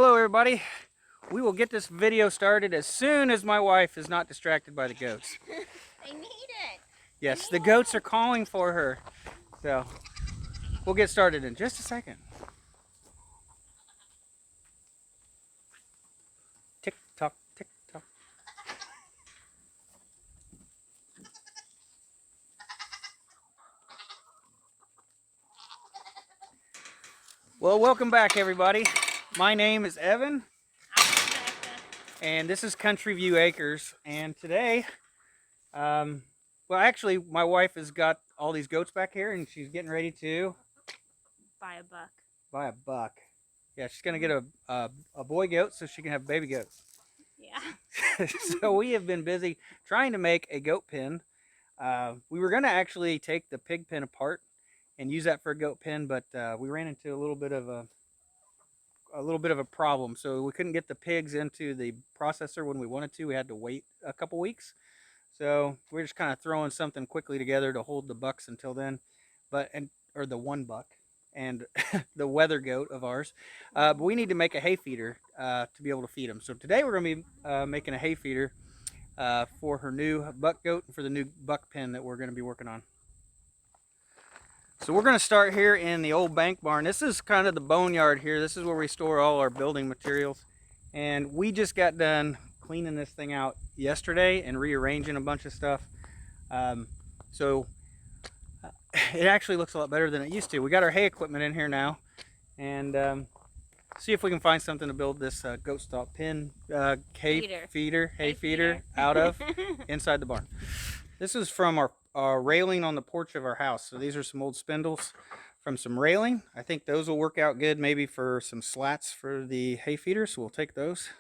Hello everybody. We will get this video started as soon as my wife is not distracted by the goats. They need it. Yes, the goats are calling for her. So we'll get started in just a second. Tick tock, tick tock. Well, welcome back everybody. My name is Evan. And this is Country View Acres. And today, well actually my wife has got all these goats back here and she's getting ready to Buy a buck. Buy a buck. Yeah, she's gonna get a boy goat so she can have baby goats. Yeah. So we have been busy trying to make a goat pen. We were gonna actually take the pig pen apart and use that for a goat pen, but we ran into a little bit of a problem. So we couldn't get the pigs into the processor when we wanted to. We had to wait a couple weeks. So we're just kind of throwing something quickly together to hold the bucks until then, or the one buck and the weather goat of ours. But we need to make a hay feeder to be able to feed them. So today we're going to be making a hay feeder for her new buck goat and for the new buck pen that we're going to be working on. So we're going to start here in the old bank barn. This is kind of the boneyard here. This is where we store all our building materials. And we just got done cleaning this thing out yesterday and rearranging a bunch of stuff. So it actually looks a lot better than it used to. We got our hay equipment in here now, and see if we can find something to build this goat stall pen hay feeder out of inside the barn. This is from our railing on the porch of our house. So these are some old spindles from some railing. I think those will work out good maybe for some slats for the hay feeder, so we'll take those.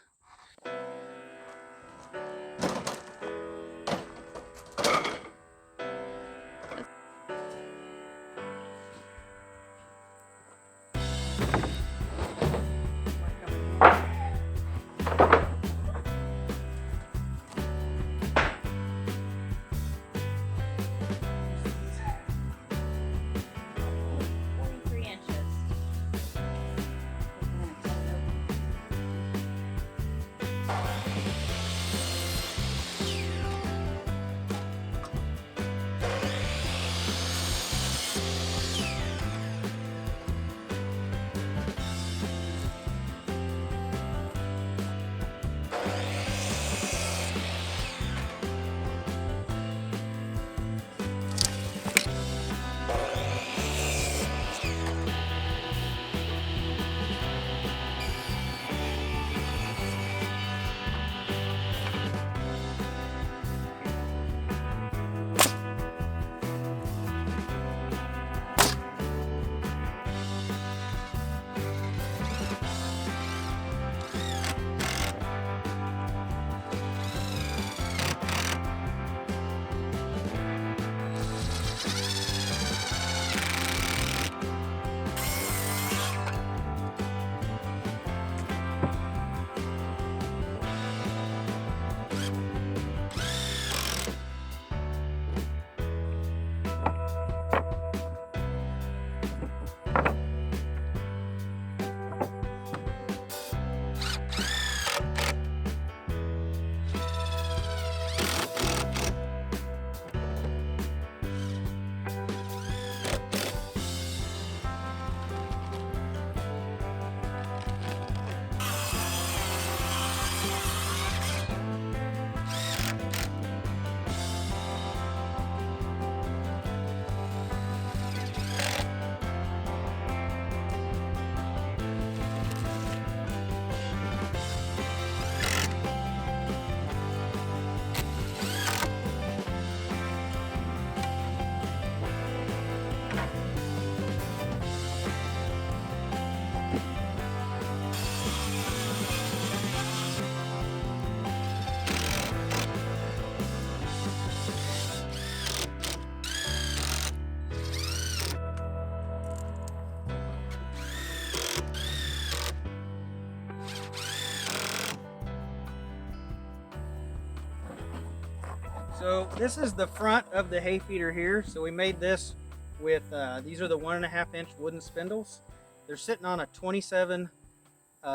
So this is the front of the hay feeder here. So we made this with, these are the 1.5 inch wooden spindles. They're sitting on a 27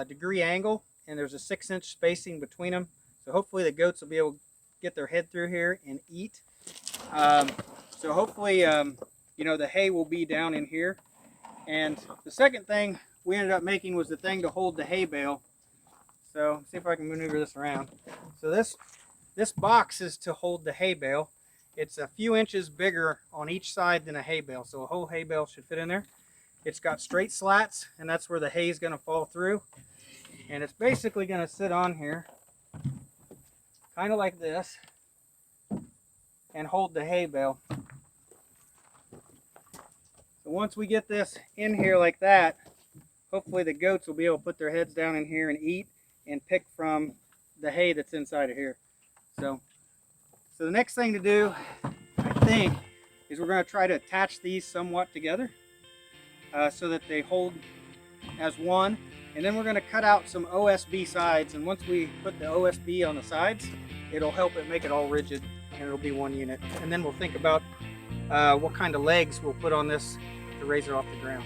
degree angle, and there's a 6-inch spacing between them. So hopefully the goats will be able to get their head through here and eat. So hopefully, you know, the hay will be down in here. And the second thing we ended up making was the thing to hold the hay bale. So see if I can maneuver this around. So this box is to hold the hay bale. It's a few inches bigger on each side than a hay bale, so a whole hay bale should fit in there. It's got straight slats, and that's where the hay is going to fall through. And it's basically going to sit on here, kind of like this, and hold the hay bale. So once we get this in here like that, hopefully the goats will be able to put their heads down in here and eat and pick from the hay that's inside of here. So the next thing to do, I think, is we're going to try to attach these somewhat together so that they hold as one. And then we're going to cut out some OSB sides, and once we put the OSB on the sides, it'll help it make it all rigid, and it'll be one unit. And then we'll think about what kind of legs we'll put on this to raise it off the ground.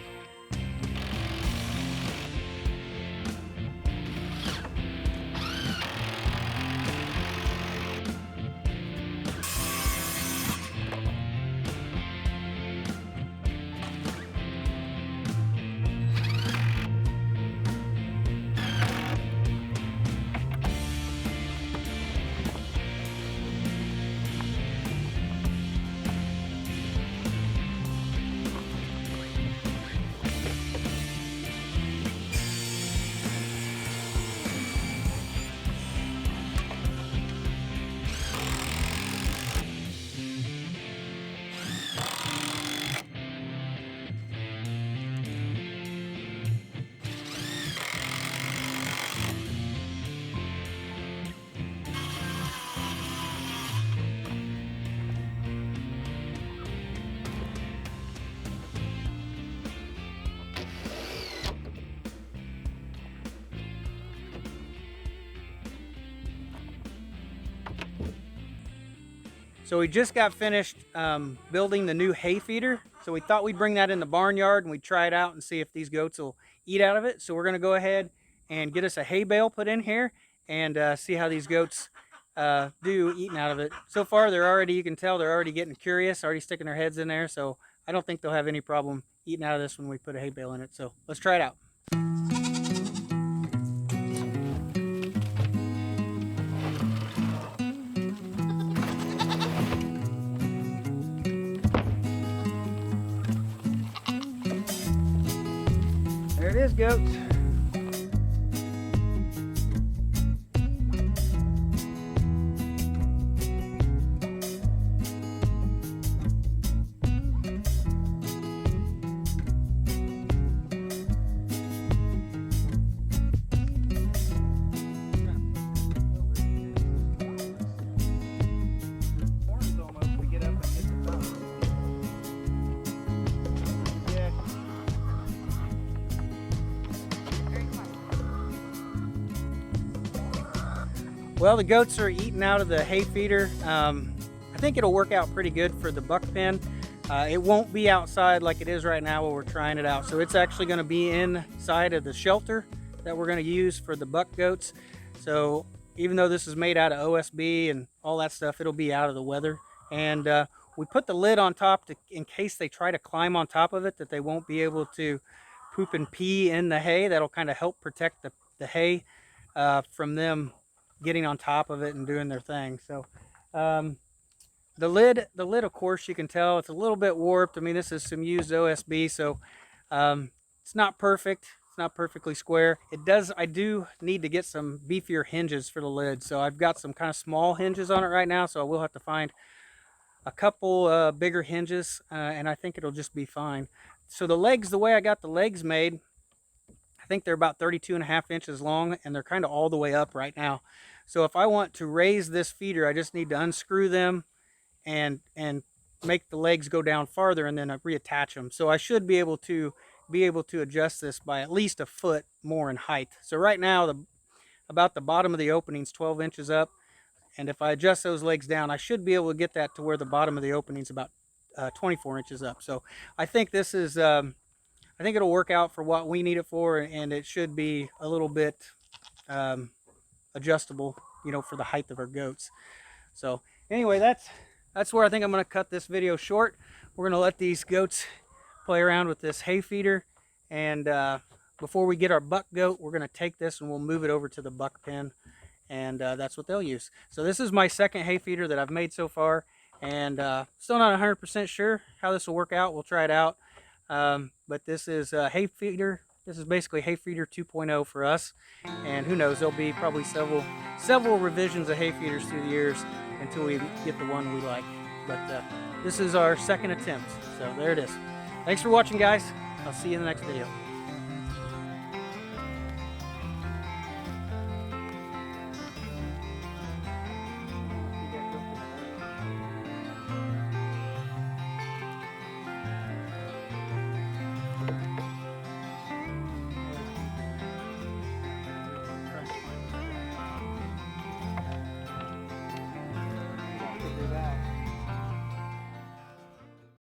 So we just got finished building the new hay feeder. So we thought we'd bring that in the barnyard and we'd try it out and see if these goats will eat out of it. So we're gonna go ahead and get us a hay bale put in here and see how these goats do eating out of it. So far they're already, you can tell they're already getting curious, already sticking their heads in there. So I don't think they'll have any problem eating out of this when we put a hay bale in it. So let's try it out. There it is, goats. Well, the goats are eating out of the hay feeder. I think it'll work out pretty good for the buck pen. It won't be outside like it is right now while we're trying it out. So it's actually going to be inside of the shelter that we're going to use for the buck goats. So even though this is made out of OSB and all that stuff, it'll be out of the weather. And we put the lid on top in case they try to climb on top of it, that they won't be able to poop and pee in the hay. That'll kind of help protect the hay from them getting on top of it and doing their thing. So the lid, of course, you can tell it's a little bit warped. I mean, this is some used OSB, so it's not perfect. It's not perfectly square. I do need to get some beefier hinges for the lid. So I've got some kind of small hinges on it right now, so I will have to find a couple bigger hinges, and I think it'll just be fine. So the legs, the way I got the legs made, I think they're about 32.5 inches long, and they're kind of all the way up right now. So if I want to raise this feeder, I just need to unscrew them and make the legs go down farther, and then reattach them. So I should be able to adjust this by at least a foot more in height. So right now, about the bottom of the opening is 12 inches up, and if I adjust those legs down, I should be able to get that to where the bottom of the opening is about 24 inches up. So I think this is a I think it'll work out for what we need it for, and it should be a little bit um, adjustable, you know, for the height of our goats. So anyway, that's where I think I'm going to cut this video short. We're going to let these goats play around with this hay feeder, and before we get our buck goat, we're going to take this and we'll move it over to the buck pen, and that's what they'll use. So this is my second hay feeder that I've made so far, and still not 100% sure how this will work out. We'll try it out. But this is hay feeder. This is basically hay feeder 2.0 for us, and who knows, there'll be probably several revisions of hay feeders through the years until we get the one we like. But this is our second attempt, so there it is. Thanks for watching, guys. I'll see you in the next video.